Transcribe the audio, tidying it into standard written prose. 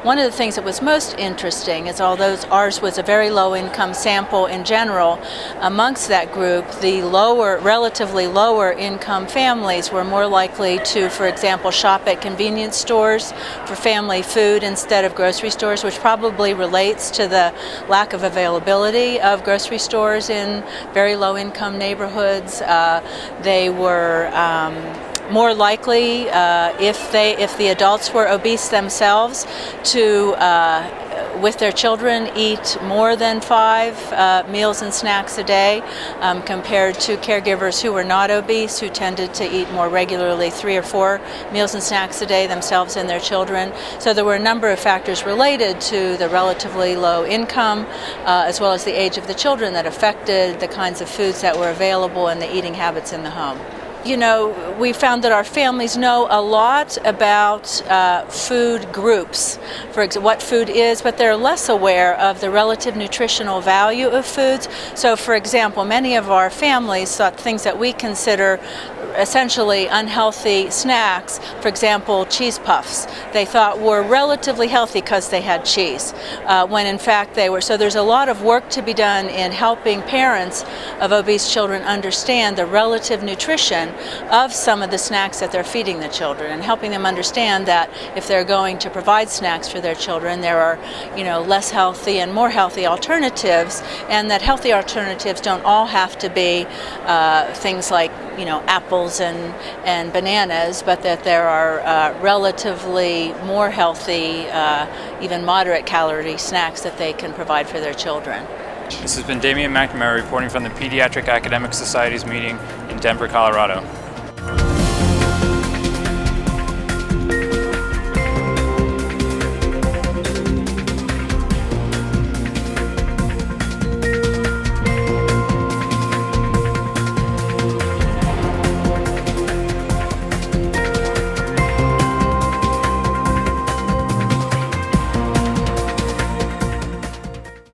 one of the things that was most interesting is, although ours was a very low-income sample in general, amongst that group, the relatively lower-income families were more likely to, for example, shop at convenience stores for family food instead of grocery stores, which probably relates to the lack of availability of grocery stores in very low-income neighborhoods. They were more likely, if the adults were obese themselves, to with their children eat more than 5 meals and snacks a day, compared to caregivers who were not obese, who tended to eat more regularly 3 or 4 meals and snacks a day themselves and their children. So there were a number of factors related to the relatively low income, as well as the age of the children, that affected the kinds of foods that were available and the eating habits in the home. You know, we found that our families know a lot about food groups, for example, what food is, but they're less aware of the relative nutritional value of foods. So, for example, many of our families thought things that we consider essentially unhealthy snacks, for example, cheese puffs, they thought were relatively healthy because they had cheese, when in fact they were. So there's a lot of work to be done in helping parents of obese children understand the relative nutrition of some of the snacks that they're feeding the children, and helping them understand that if they're going to provide snacks for their children, there are, less healthy and more healthy alternatives, and that healthy alternatives don't all have to be things like apples and bananas, but that there are relatively more healthy, even moderate calorie snacks that they can provide for their children. This has been Damian McNamara reporting from the Pediatric Academic Society's meeting in Denver, Colorado.